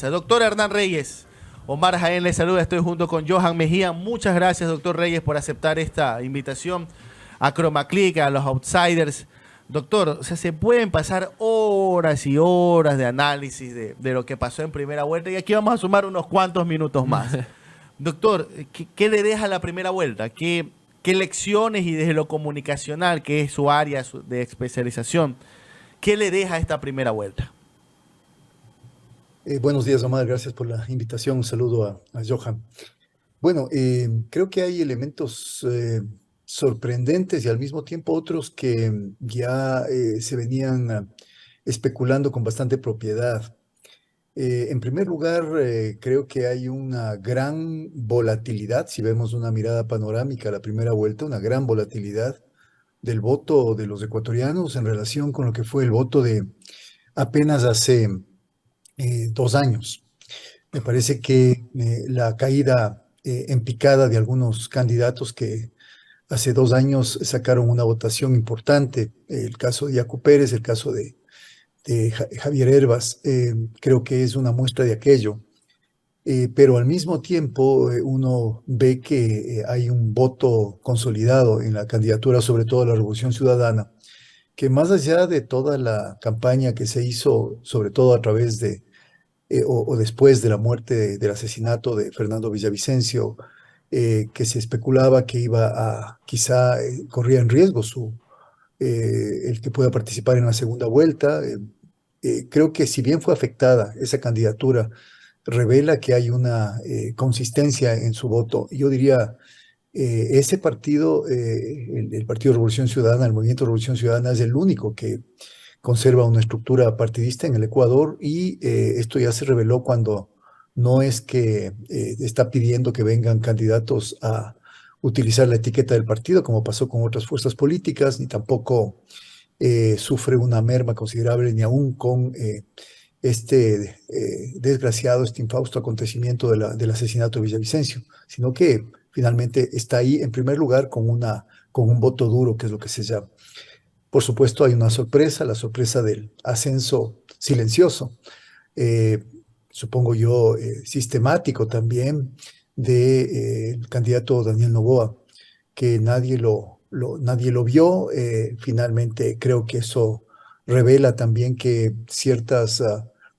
confianza. Doctor Hernán Reyes, Omar Jaén le saluda, estoy junto con Johan Mejía. Muchas gracias, doctor Reyes, por aceptar esta invitación a ChromaClick, a los Outsiders. Doctor, o sea, se pueden pasar horas y horas de análisis de lo que pasó en primera vuelta y aquí vamos a sumar unos cuantos minutos más. Doctor, ¿qué le deja la primera vuelta? ¿Qué lecciones y desde lo comunicacional, que es su área de especialización, qué le deja esta primera vuelta? Buenos días, Omar. Gracias por la invitación. Un saludo a Johan. Bueno, creo que hay elementos sorprendentes y al mismo tiempo otros que ya se venían especulando con bastante propiedad. En primer lugar, creo que hay una gran volatilidad, si vemos una mirada panorámica a la primera vuelta, una gran volatilidad del voto de los ecuatorianos en relación con lo que fue el voto de apenas hace 2 años. Me parece que la caída en picada de algunos candidatos que hace 2 años sacaron una votación importante, el caso de Yacu Pérez, el caso de Javier Hervas, creo que es una muestra de aquello. Pero al mismo tiempo uno ve que hay un voto consolidado en la candidatura, sobre todo a la Revolución Ciudadana, que más allá de toda la campaña que se hizo, sobre todo a través de o después de la muerte del asesinato de Fernando Villavicencio, que se especulaba que iba a, quizá corría en riesgo el que pueda participar en la segunda vuelta. Creo que si bien fue afectada esa candidatura, revela que hay una consistencia en su voto. Yo diría, ese partido, el Partido Revolución Ciudadana, el Movimiento Revolución Ciudadana, es el único que conserva una estructura partidista en el Ecuador y esto ya se reveló cuando no es que está pidiendo que vengan candidatos a utilizar la etiqueta del partido, como pasó con otras fuerzas políticas, ni tampoco sufre una merma considerable, ni aún con este desgraciado, este infausto acontecimiento del asesinato de Villavicencio, sino que finalmente está ahí en primer lugar con un voto duro, que es lo que se llama. Por supuesto, hay una sorpresa, la sorpresa del ascenso silencioso, eh, supongo yo, sistemático también, del candidato Daniel Noboa, que nadie lo vio. Finalmente, creo que eso revela también que ciertas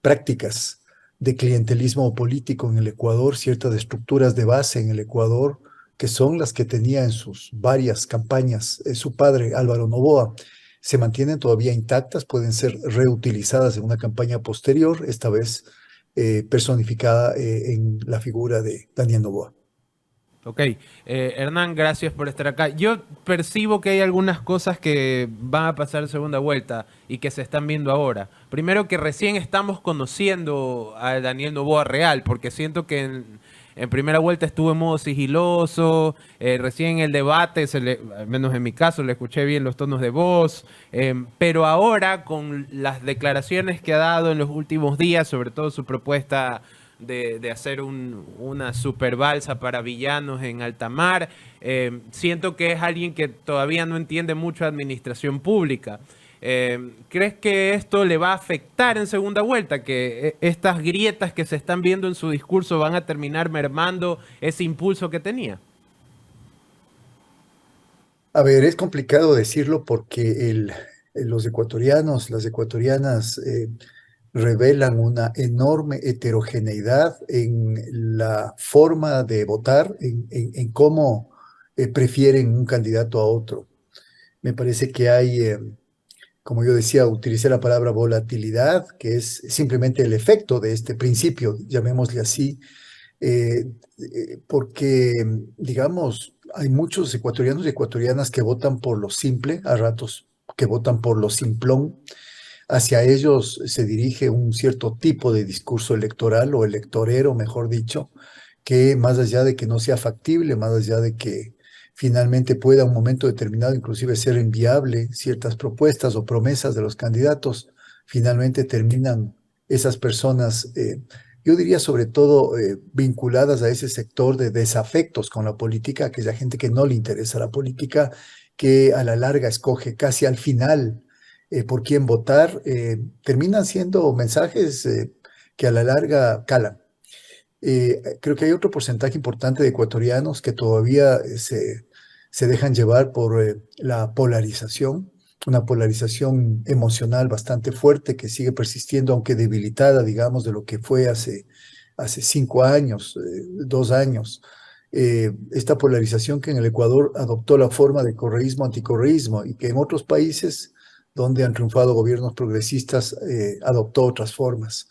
prácticas de clientelismo político en el Ecuador, ciertas estructuras de base en el Ecuador, que son las que tenía en sus varias campañas su padre Álvaro Noboa, se mantienen todavía intactas, pueden ser reutilizadas en una campaña posterior, esta vez personificada en la figura de Daniel Noboa. Ok, Hernán, gracias por estar acá. Yo percibo que hay algunas cosas que van a pasar en segunda vuelta y que se están viendo ahora. Primero, que recién estamos conociendo a Daniel Noboa real, porque siento que en primera vuelta estuvo en modo sigiloso, recién en el debate, al menos en mi caso, le escuché bien los tonos de voz, pero ahora con las declaraciones que ha dado en los últimos días, sobre todo su propuesta de hacer una super balsa para villanos en alta mar. Siento que es alguien que todavía no entiende mucho administración pública. ¿Crees que esto le va a afectar en segunda vuelta? ¿Que estas grietas que se están viendo en su discurso van a terminar mermando ese impulso que tenía? A ver, es complicado decirlo porque los ecuatorianos, las ecuatorianas revelan una enorme heterogeneidad en la forma de votar, en cómo prefieren un candidato a otro. Me parece que hay, como yo decía, utilicé la palabra volatilidad, que es simplemente el efecto de este principio, llamémosle así, porque, digamos, hay muchos ecuatorianos y ecuatorianas que votan por lo simple, a ratos que votan por lo simplón. Hacia ellos se dirige un cierto tipo de discurso electoral o electorero, mejor dicho, que más allá de que no sea factible, más allá de que finalmente pueda a un momento determinado inclusive ser inviable ciertas propuestas o promesas de los candidatos, finalmente terminan esas personas, yo diría sobre todo vinculadas a ese sector de desafectos con la política, aquella gente que no le interesa la política, que a la larga escoge casi al final por quién votar, terminan siendo mensajes que a la larga calan. Creo que hay otro porcentaje importante de ecuatorianos que todavía se dejan llevar por la polarización, una polarización emocional bastante fuerte que sigue persistiendo, aunque debilitada, digamos, de lo que fue hace 5 años, 2 años. Esta polarización que en el Ecuador adoptó la forma de correísmo, anticorreísmo, y que en otros países donde han triunfado gobiernos progresistas adoptó otras formas.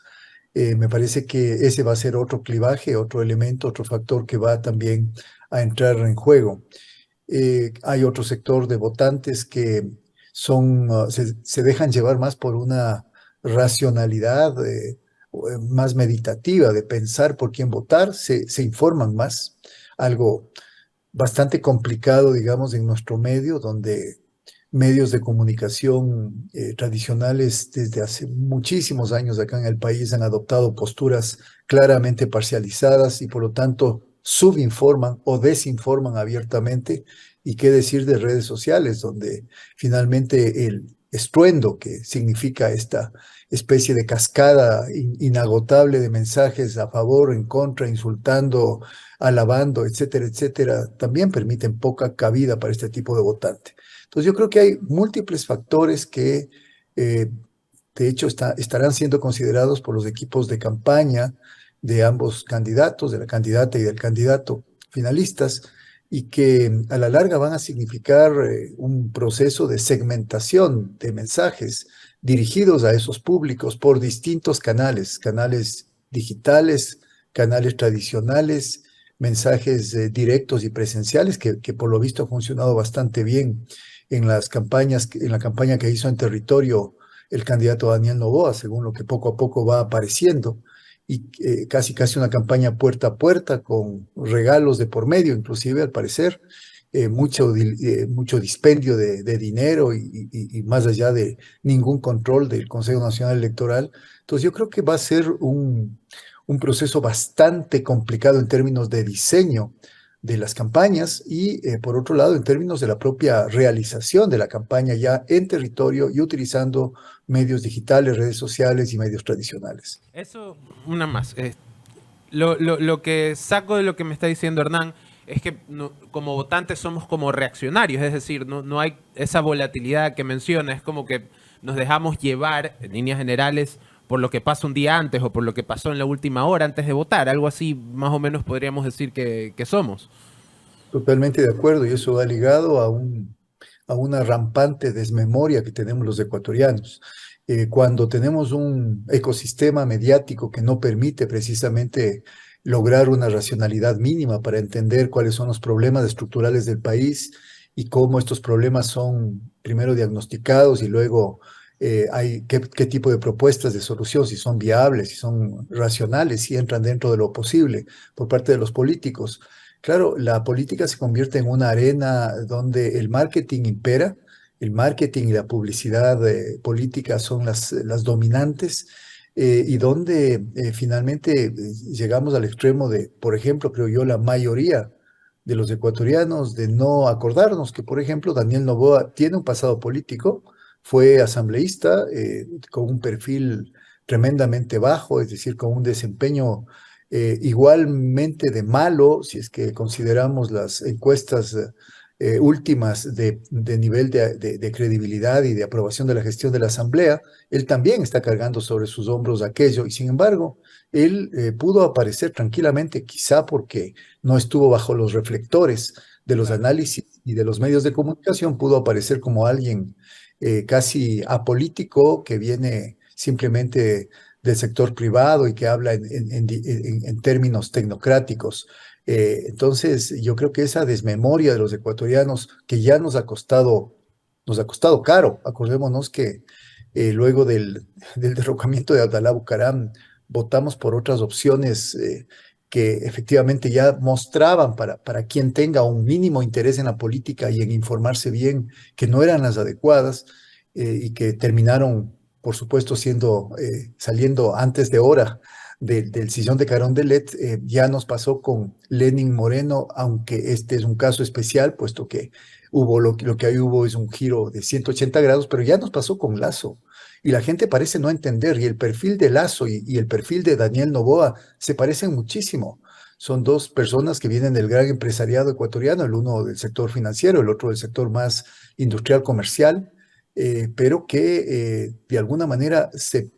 Me parece que ese va a ser otro clivaje, otro elemento, otro factor que va también a entrar en juego. Hay otro sector de votantes que se dejan llevar más por una racionalidad más meditativa de pensar por quién votar, se informan más, algo bastante complicado, digamos, en nuestro medio, donde medios de comunicación tradicionales desde hace muchísimos años acá en el país han adoptado posturas claramente parcializadas y por lo tanto subinforman o desinforman abiertamente. Y qué decir de redes sociales, donde finalmente el estruendo que significa esta especie de cascada inagotable de mensajes a favor, en contra, insultando, alabando, etcétera, etcétera, también permiten poca cabida para este tipo de votante. Entonces yo creo que hay múltiples factores que eh, de hecho estarán siendo considerados por los equipos de campaña de ambos candidatos, de la candidata y del candidato finalistas, y que a la larga van a significar un proceso de segmentación de mensajes dirigidos a esos públicos por distintos canales, canales digitales, canales tradicionales, mensajes directos y presenciales, que por lo visto ha funcionado bastante bien en las campañas, en la campaña que hizo en territorio el candidato Daniel Noboa, según lo que poco a poco va apareciendo, y casi una campaña puerta a puerta con regalos de por medio, inclusive al parecer, mucho dispendio de dinero y más allá de ningún control del Consejo Nacional Electoral. Entonces yo creo que va a ser un proceso bastante complicado en términos de diseño de las campañas y, por otro lado, en términos de la propia realización de la campaña ya en territorio y utilizando medios digitales, redes sociales y medios tradicionales. Eso, una más. Lo que saco de lo que me está diciendo Hernán es que como votantes somos como reaccionarios, es decir, no hay esa volatilidad que menciona, es como que nos dejamos llevar en líneas generales por lo que pasa un día antes o por lo que pasó en la última hora antes de votar, algo así más o menos podríamos decir que somos. Totalmente de acuerdo, y eso va ligado a una rampante desmemoria que tenemos los ecuatorianos. Cuando tenemos un ecosistema mediático que no permite precisamente lograr una racionalidad mínima para entender cuáles son los problemas estructurales del país y cómo estos problemas son primero diagnosticados y luego qué tipo de propuestas de solución, si son viables, si son racionales, si entran dentro de lo posible por parte de los políticos. Claro, la política se convierte en una arena donde el marketing impera, el marketing y la publicidad política son las dominantes, y donde finalmente llegamos al extremo de, por ejemplo, creo yo, la mayoría de los ecuatorianos de no acordarnos que, por ejemplo, Daniel Noboa tiene un pasado político, fue asambleísta con un perfil tremendamente bajo, es decir, con un desempeño igualmente de malo, si es que consideramos las encuestas últimas de nivel de credibilidad y de aprobación de la gestión de la Asamblea. Él también está cargando sobre sus hombros aquello y sin embargo, él pudo aparecer tranquilamente, quizá porque no estuvo bajo los reflectores de los análisis y de los medios de comunicación, pudo aparecer como alguien casi apolítico que viene simplemente del sector privado y que habla en términos tecnocráticos. Entonces, yo creo que esa desmemoria de los ecuatorianos que ya nos ha costado caro. Acordémonos que luego del derrocamiento de Abdalá Bucaram, votamos por otras opciones que efectivamente ya mostraban para quien tenga un mínimo interés en la política y en informarse bien, que no eran las adecuadas y que terminaron, por supuesto, saliendo antes de hora del sillón de Carondelet. Ya nos pasó con Lenin Moreno, aunque este es un caso especial, puesto que lo que ahí hubo es un giro de 180 grados, pero ya nos pasó con Lazo. Y la gente parece no entender, y el perfil de Lasso y el perfil de Daniel Noboa se parecen muchísimo. Son dos personas que vienen del gran empresariado ecuatoriano, el uno del sector financiero, el otro del sector más industrial comercial, pero que de alguna manera se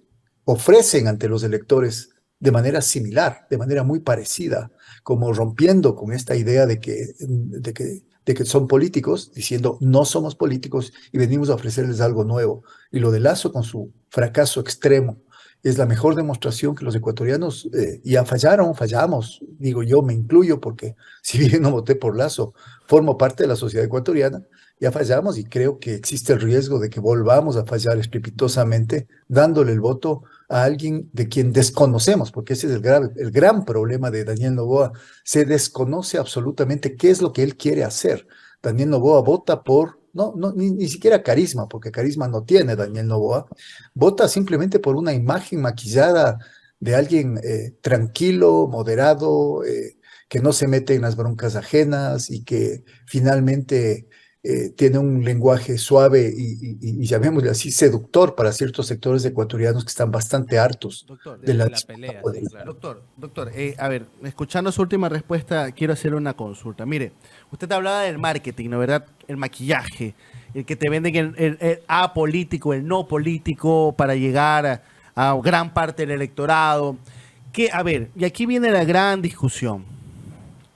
ofrecen ante los electores de manera similar, de manera muy parecida, como rompiendo con esta idea de que son políticos, diciendo no somos políticos y venimos a ofrecerles algo nuevo. Y lo de Lasso con su fracaso extremo es la mejor demostración que los ecuatorianos ya fallamos, digo yo, me incluyo, porque si bien no voté por Lasso, formo parte de la sociedad ecuatoriana, ya fallamos y creo que existe el riesgo de que volvamos a fallar estrepitosamente dándole el voto a alguien de quien desconocemos, porque ese es el gran problema de Daniel Noboa. Se desconoce absolutamente qué es lo que él quiere hacer. Daniel Noboa vota por, no, ni siquiera carisma, porque carisma no tiene Daniel Noboa, vota simplemente por una imagen maquillada de alguien tranquilo, moderado, que no se mete en las broncas ajenas y que finalmente tiene un lenguaje suave y llamémosle así, seductor para ciertos sectores ecuatorianos que están bastante hartos Doctor, de la la disputa pelea, sí, política. claro. doctor, a ver, escuchando su última respuesta, quiero hacer una consulta. Mire, usted hablaba del marketing, ¿no verdad? El maquillaje, el que te venden el apolítico, el no político para llegar a gran parte del electorado. Que, a ver, y aquí viene la gran discusión.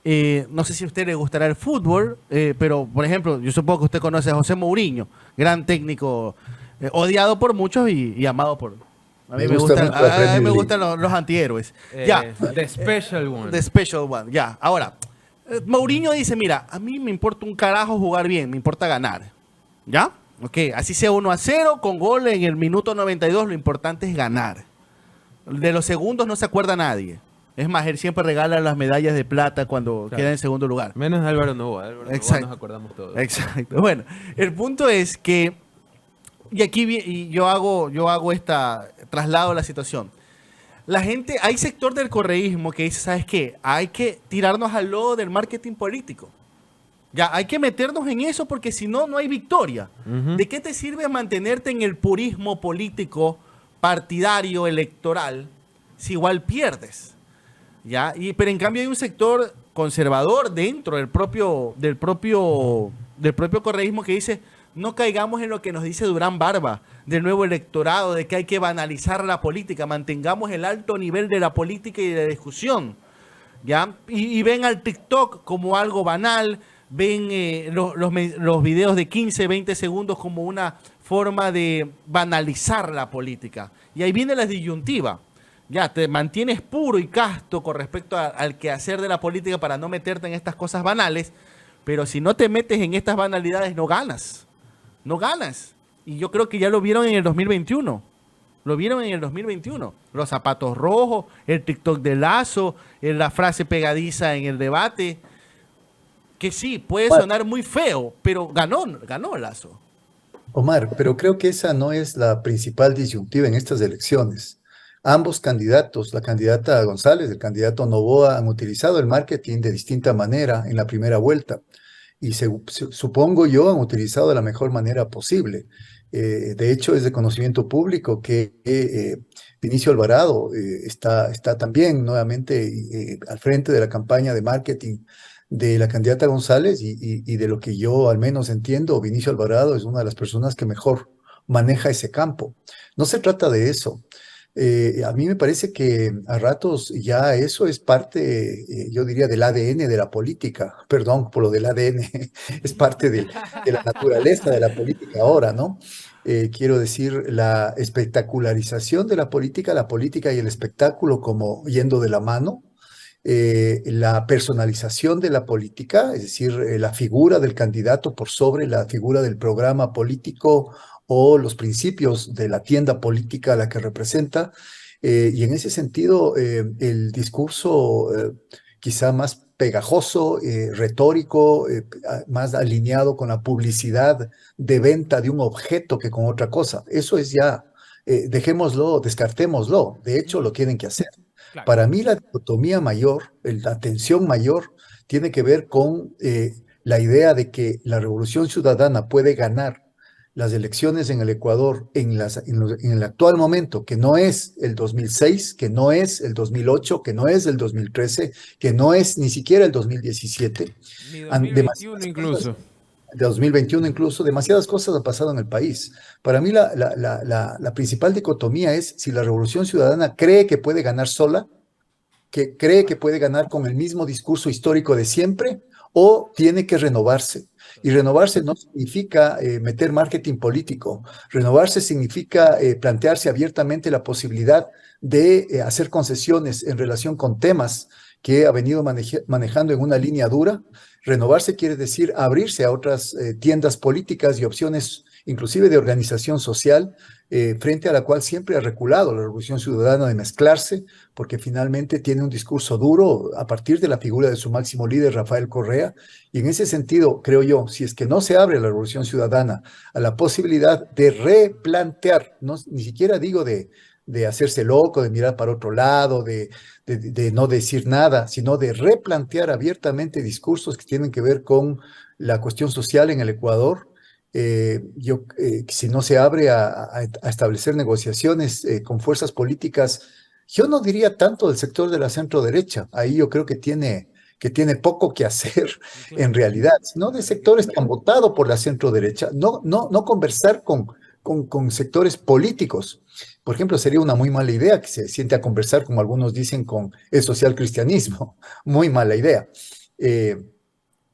No sé si a usted le gustará el fútbol, pero, por ejemplo, yo supongo que usted conoce a José Mourinho, gran técnico, odiado por muchos y amado por... A mí Me gusta mucho la a Premier mí me League. gustan los antihéroes. Ya, The Special One. The Special One, ya. Ahora, Mourinho dice, mira, a mí me importa un carajo jugar bien, me importa ganar. ¿Ya? Ok, así sea 1-0, con gol en el minuto 92, lo importante es ganar. De los segundos no se acuerda nadie. Es más, él siempre regala las medallas de plata cuando Claro. queda en segundo lugar. Menos de Álvaro Noboa. Álvaro Noboa Exacto. nos acordamos todos. Exacto. Bueno, el punto es que, y aquí yo hago traslado la situación. La gente, hay sector del correísmo que dice, ¿sabes qué? Hay que tirarnos al lodo del marketing político. Ya, hay que meternos en eso porque si no, no hay victoria. Ujú. ¿De qué te sirve mantenerte en el purismo político, partidario, electoral, si igual pierdes? ¿Ya? Pero en cambio hay un sector conservador dentro del propio correísmo que dice, no caigamos en lo que nos dice Durán Barba, del nuevo electorado, de que hay que banalizar la política, mantengamos el alto nivel de la política y de la discusión. ¿Ya? Y ven al TikTok como algo banal, ven los videos de 15, 20 segundos como una forma de banalizar la política. Y ahí viene la disyuntiva. Ya, te mantienes puro y casto con respecto al quehacer de la política para no meterte en estas cosas banales, pero si no te metes en estas banalidades no ganas. No ganas. Y yo creo que ya lo vieron en el 2021. Lo vieron en el 2021. Los zapatos rojos, el TikTok de Lazo, la frase pegadiza en el debate. Que sí, puede sonar muy feo, pero ganó Lazo. Omar, pero creo que esa no es la principal disyuntiva en estas elecciones. Ambos candidatos, la candidata González, el candidato Noboa, han utilizado el marketing de distinta manera en la primera vuelta. Y supongo yo han utilizado de la mejor manera posible. De hecho, es de conocimiento público que Vinicio Alvarado está también nuevamente al frente de la campaña de marketing de la candidata González y de lo que yo al menos entiendo, Vinicio Alvarado es una de las personas que mejor maneja ese campo. No se trata de eso. A mí me parece que a ratos ya eso es parte, yo diría, del ADN de la política. Perdón por lo del ADN, es parte de la naturaleza de la política ahora, ¿no? Quiero decir, la espectacularización de la política y el espectáculo como yendo de la mano, la personalización de la política, es decir, la figura del candidato por sobre la figura del programa político o los principios de la tienda política a la que representa. Y en ese sentido, el discurso quizá más pegajoso, retórico, más alineado con la publicidad de venta de un objeto que con otra cosa. Eso es ya, dejémoslo, descartémoslo. De hecho, lo tienen que hacer. Claro. Para mí la dicotomía mayor, la tensión mayor, tiene que ver con la idea de que la revolución ciudadana puede ganar las elecciones en el Ecuador en el actual momento, que no es el 2006, que no es el 2008, que no es el 2013, que no es ni siquiera el 2017, Ni 2021 incluso. de 2021 incluso, demasiadas cosas han pasado en el país. Para mí la principal dicotomía es si la Revolución Ciudadana cree que puede ganar sola, que cree que puede ganar con el mismo discurso histórico de siempre, o tiene que renovarse. Y renovarse no significa meter marketing político. Renovarse significa plantearse abiertamente la posibilidad de hacer concesiones en relación con temas que ha venido manejando en una línea dura. Renovarse quiere decir abrirse a otras tiendas políticas y opciones, inclusive de organización social, frente a la cual siempre ha reculado la Revolución Ciudadana de mezclarse, porque finalmente tiene un discurso duro a partir de la figura de su máximo líder, Rafael Correa, y en ese sentido, creo yo, si es que no se abre la Revolución Ciudadana a la posibilidad de replantear, no, ni siquiera digo de hacerse loco, de mirar para otro lado, de no decir nada, sino de replantear abiertamente discursos que tienen que ver con la cuestión social en el Ecuador. Si no se abre a establecer negociaciones con fuerzas políticas, yo no diría tanto del sector de la centro derecha, ahí yo creo que tiene poco que hacer en realidad, sino de sectores que han votado por la centro derecha, no conversar con sectores políticos. Por ejemplo, sería una muy mala idea que se siente a conversar, como algunos dicen, con el social cristianismo. Muy mala idea.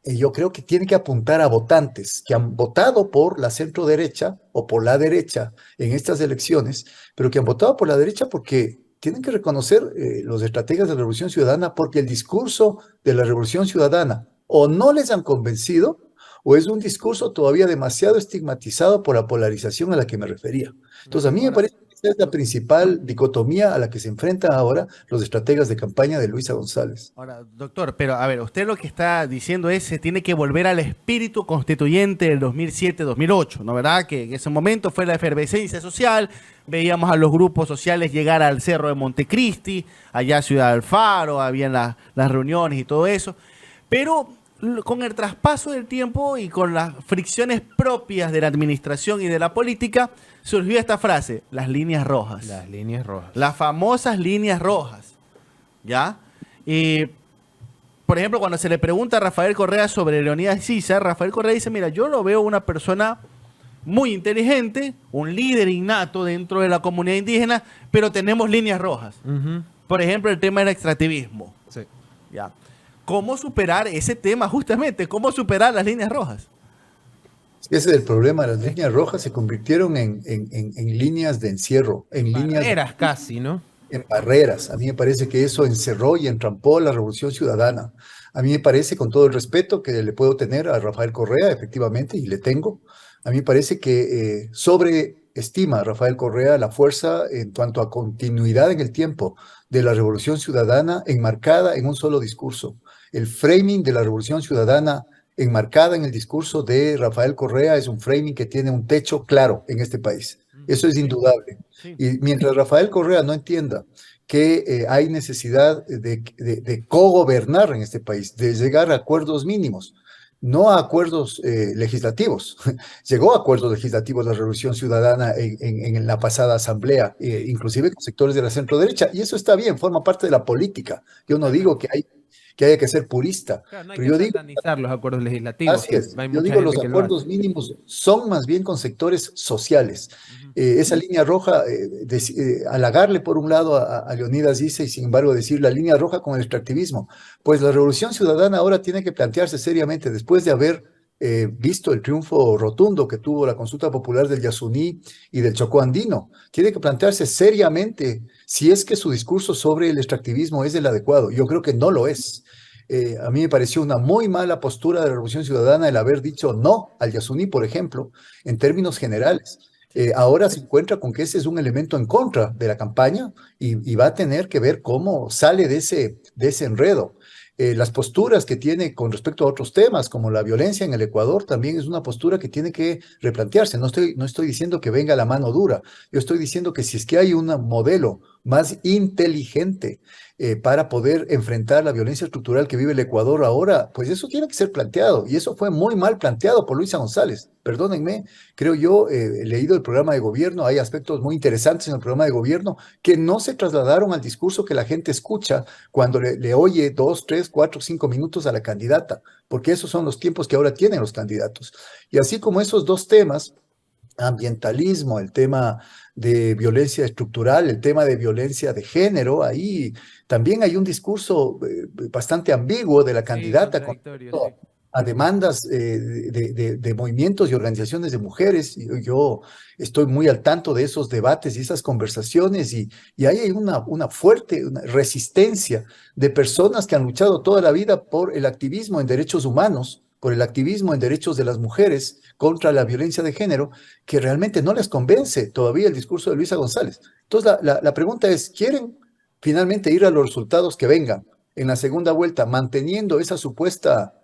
Yo creo que tiene que apuntar a votantes que han votado por la centro derecha o por la derecha en estas elecciones, pero que han votado por la derecha porque tienen que reconocer los estrategas de la Revolución Ciudadana, porque el discurso de la Revolución Ciudadana o no les han convencido, o es un discurso todavía demasiado estigmatizado por la polarización a la que me refería. Entonces, a mí me parece que esa es la principal dicotomía a la que se enfrentan ahora los estrategas de campaña de Luisa González. Ahora, doctor, pero a ver, usted lo que está diciendo es se tiene que volver al espíritu constituyente del 2007-2008, ¿no? ¿Verdad? Que en ese momento fue la efervescencia social, veíamos a los grupos sociales llegar al Cerro de Montecristi, allá a Ciudad del Faro, habían las reuniones y todo eso, pero con el traspaso del tiempo y con las fricciones propias de la administración y de la política, surgió esta frase, las líneas rojas. Las líneas rojas. Las famosas líneas rojas, ¿ya? Y, por ejemplo, cuando se le pregunta a Rafael Correa sobre Leonidas Sisa, Rafael Correa dice, mira, yo lo veo una persona muy inteligente, un líder innato dentro de la comunidad indígena, pero tenemos líneas rojas. Por ejemplo, el tema del extractivismo. Sí. ¿Ya? ¿Cómo superar ese tema justamente? ¿Cómo superar las líneas rojas? Ese es el problema, las líneas rojas se convirtieron en líneas de encierro, en líneas Barreras casi, ¿no? en barreras. A mí me parece que eso encerró y entrampó la Revolución Ciudadana. A mí me parece, con todo el respeto que le puedo tener a Rafael Correa, efectivamente, y le tengo, a mí me parece que sobreestima a Rafael Correa la fuerza en cuanto a continuidad en el tiempo de la Revolución Ciudadana enmarcada en un solo discurso. El framing de la Revolución Ciudadana enmarcada en el discurso de Rafael Correa es un framing que tiene un techo claro en este país. Eso es indudable. Sí. Y mientras Rafael Correa no entienda que hay necesidad de cogobernar en este país, de llegar a acuerdos mínimos, no a acuerdos legislativos. Llegó a acuerdos legislativos la Revolución Ciudadana en la pasada asamblea, inclusive con sectores de la centro derecha, y eso está bien, forma parte de la política. Yo no digo que haya que ser purista, Claro, no hay pero que yo digo, satanizar los acuerdos legislativos. así es, Hay yo mucha digo los gente que lo acuerdos hace. mínimos son más bien con sectores sociales. Esa línea roja, halagarle por un lado a Leonidas dice y sin embargo decir la línea roja con el extractivismo, pues la Revolución Ciudadana ahora tiene que plantearse seriamente después de haber visto el triunfo rotundo que tuvo la consulta popular del Yasuní y del Chocó Andino, tiene que plantearse seriamente si es que su discurso sobre el extractivismo es el adecuado. Yo creo que no lo es. A mí me pareció una muy mala postura de la Revolución Ciudadana el haber dicho no al Yasuní, por ejemplo, en términos generales. Ahora se encuentra con que ese es un elemento en contra de la campaña y va a tener que ver cómo sale de ese enredo. Las posturas que tiene con respecto a otros temas, como la violencia en el Ecuador, también es una postura que tiene que replantearse. No estoy diciendo que venga la mano dura. Yo estoy diciendo que si es que hay un modelo más inteligente para poder enfrentar la violencia estructural que vive el Ecuador ahora, pues eso tiene que ser planteado. Y eso fue muy mal planteado por Luisa González. Perdónenme, creo yo, he leído el programa de gobierno, hay aspectos muy interesantes en el programa de gobierno que no se trasladaron al discurso que la gente escucha cuando le oye 2, 3, 4, 5 minutos a la candidata, porque esos son los tiempos que ahora tienen los candidatos. Y así como esos dos temas, ambientalismo, el tema de violencia estructural, el tema de violencia de género, ahí también hay un discurso bastante ambiguo de la Sí, candidata con contradictorio, sí. respecto a demandas de movimientos y organizaciones de mujeres. Yo estoy muy al tanto de esos debates y esas conversaciones y ahí hay una fuerte resistencia de personas que han luchado toda la vida por el activismo en derechos humanos, por el activismo en derechos de las mujeres contra la violencia de género, que realmente no les convence todavía el discurso de Luisa González. Entonces, la pregunta es, ¿quieren finalmente ir a los resultados que vengan en la segunda vuelta manteniendo esa supuesta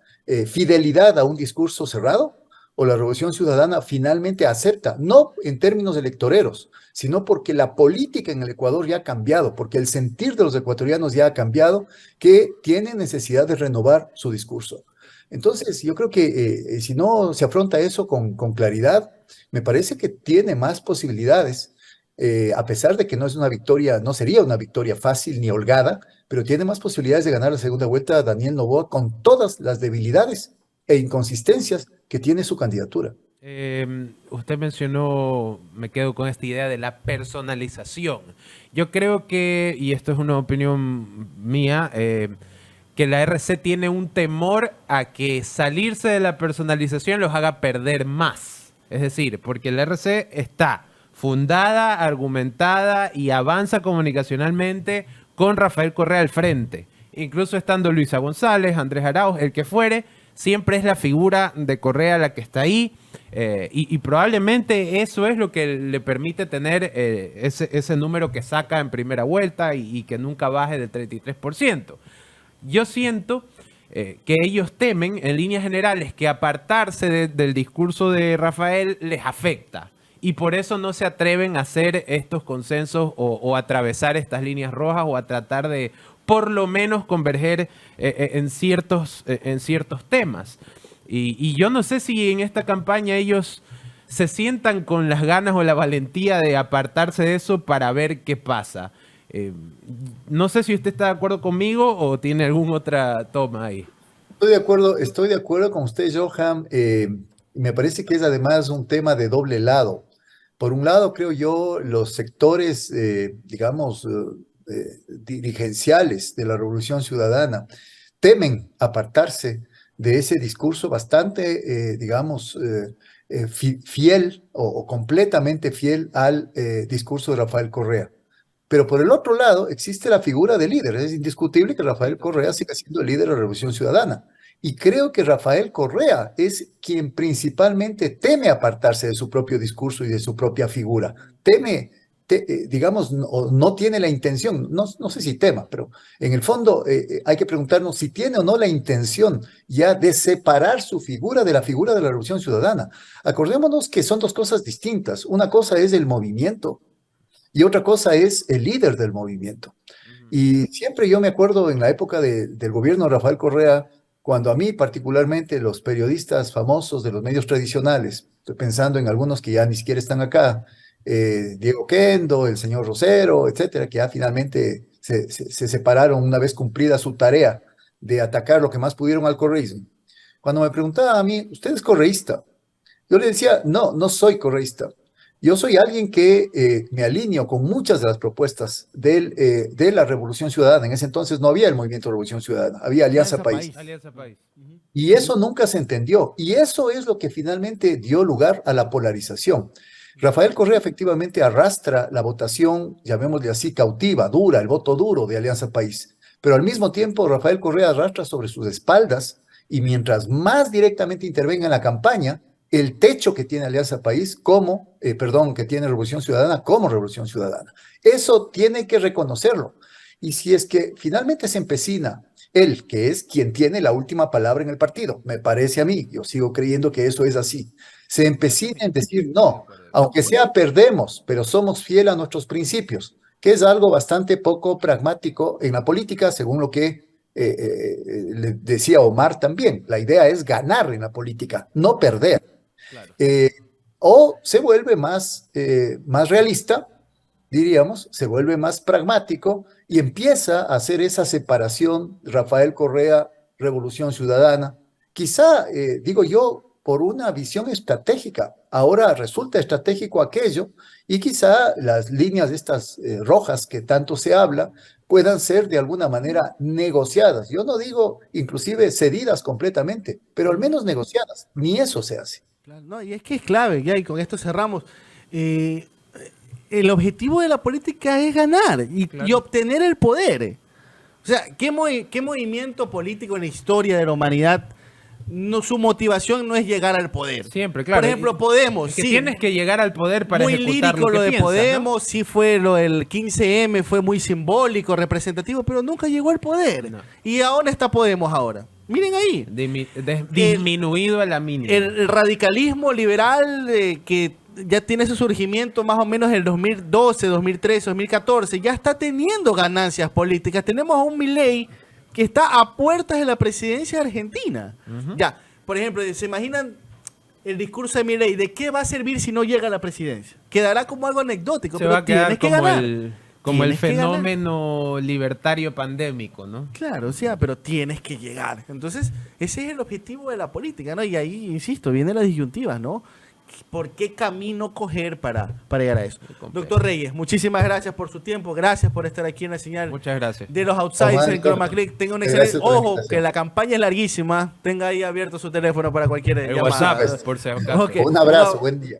fidelidad a un discurso cerrado? ¿O la Revolución Ciudadana finalmente acepta, no en términos electoreros, sino porque la política en el Ecuador ya ha cambiado, porque el sentir de los ecuatorianos ya ha cambiado, que tienen necesidad de renovar su discurso? Entonces, yo creo que si no se afronta eso con claridad, me parece que tiene más posibilidades, a pesar de que no es una victoria, no sería una victoria fácil ni holgada, pero tiene más posibilidades de ganar la segunda vuelta Daniel Noboa con todas las debilidades e inconsistencias que tiene su candidatura. Usted mencionó, me quedo con esta idea de la personalización. Yo creo que, y esto es una opinión mía, que la RC tiene un temor a que salirse de la personalización los haga perder más. Es decir, porque la RC está fundada, argumentada y avanza comunicacionalmente con Rafael Correa al frente. Incluso estando Luisa González, Andrés Arauz, el que fuere, siempre es la figura de Correa la que está ahí. Y probablemente eso es lo que le permite tener ese número que saca en primera vuelta y que nunca baje del 33%. Yo siento que ellos temen, en líneas generales, que apartarse del discurso de Rafael les afecta. Y por eso no se atreven a hacer estos consensos o atravesar estas líneas rojas o a tratar de, por lo menos, converger en ciertos temas. Y yo no sé si en esta campaña ellos se sientan con las ganas o la valentía de apartarse de eso para ver qué pasa. No sé si usted está de acuerdo conmigo o tiene alguna otra toma ahí. Estoy de acuerdo con usted, Johan. Me parece que es además un tema de doble lado. Por un lado, creo yo, los sectores, digamos, dirigenciales de la Revolución Ciudadana temen apartarse de ese discurso bastante, digamos, fiel o completamente fiel al discurso de Rafael Correa. Pero por el otro lado, existe la figura del líder. Es indiscutible que Rafael Correa siga siendo el líder de la Revolución Ciudadana. Y creo que Rafael Correa es quien principalmente teme apartarse de su propio discurso y de su propia figura. Teme, digamos, no tiene la intención, no sé si tema, pero en el fondo hay que preguntarnos si tiene o no la intención ya de separar su figura de la figura de la Revolución Ciudadana. Acordémonos que son dos cosas distintas. Una cosa es el movimiento y otra cosa es el líder del movimiento. Y siempre yo me acuerdo en la época del gobierno de Rafael Correa, cuando a mí particularmente los periodistas famosos de los medios tradicionales, estoy pensando en algunos que ya ni siquiera están acá, Diego Kendo, el señor Rosero, etcétera, que ya finalmente se separaron una vez cumplida su tarea de atacar lo que más pudieron al correísmo. Cuando me preguntaban a mí, ¿usted es correísta? Yo le decía, no soy correísta. Yo soy alguien que me alineo con muchas de las propuestas de la Revolución Ciudadana. En ese entonces no había el movimiento de Revolución Ciudadana, había Alianza País. Alianza País. Y eso nunca se entendió. Y eso es lo que finalmente dio lugar a la polarización. Rafael Correa efectivamente arrastra la votación, llamémosle así, cautiva, dura, el voto duro de Alianza País. Pero al mismo tiempo Rafael Correa arrastra sobre sus espaldas y mientras más directamente intervenga en la campaña, el techo que tiene Alianza País que tiene Revolución Ciudadana como Revolución Ciudadana. Eso tiene que reconocerlo. Y si es que finalmente se empecina él, que es quien tiene la última palabra en el partido, me parece a mí, yo sigo creyendo que eso es así, se empecina en decir, no, aunque sea perdemos, pero somos fieles a nuestros principios, que es algo bastante poco pragmático en la política, según lo que le decía Omar también. La idea es ganar en la política, no perder. Claro. O se vuelve más realista, diríamos, se vuelve más pragmático y empieza a hacer esa separación, Rafael Correa, Revolución Ciudadana, quizá, digo yo, por una visión estratégica. Ahora resulta estratégico aquello y quizá las líneas estas rojas que tanto se habla puedan ser de alguna manera negociadas. Yo no digo inclusive cedidas completamente, pero al menos negociadas. Ni eso se hace. Claro, no, y es que es clave, ya, y con esto cerramos. Eh, el objetivo de la política es ganar y obtener el poder. O sea, ¿qué movimiento político en la historia de la humanidad su motivación no es llegar al poder? Siempre, claro. Por ejemplo, Podemos. Es que sí, tienes que llegar al poder para muy ejecutar lírico lo que de piensas, Podemos, sí fue lo del 15M, fue muy simbólico, representativo, pero nunca llegó al poder. No. Y ahora está Podemos ahora. Miren ahí. Disminuido a la mínima. El radicalismo liberal que ya tiene su surgimiento más o menos en el 2012, 2013, 2014, ya está teniendo ganancias políticas. Tenemos a un Milei que está a puertas de la presidencia de Argentina. Ya, por ejemplo, ¿se imaginan el discurso de Milei? ¿De qué va a servir si no llega a la presidencia? Quedará como algo anecdótico, Se pero va a quedar tienes que como ganar. como el Tienes que ganar. fenómeno libertario pandémico, ¿no? Claro, o sea, pero tienes que llegar. Entonces, ese es el objetivo de la política, ¿no? Y ahí, insisto, vienen las disyuntivas, ¿no? ¿Por qué camino coger para llegar a eso? Doctor Reyes, muchísimas gracias por su tiempo, gracias por estar aquí en la señal Muchas gracias. de los Outsiders Omar, en Chroma Click. Tenga un gracias excelente... por la Ojo, invitación. que la campaña es larguísima. Tenga ahí abierto su teléfono para cualquier El llamada. WhatsApp, por si acaso. Ok. Un abrazo, buen día.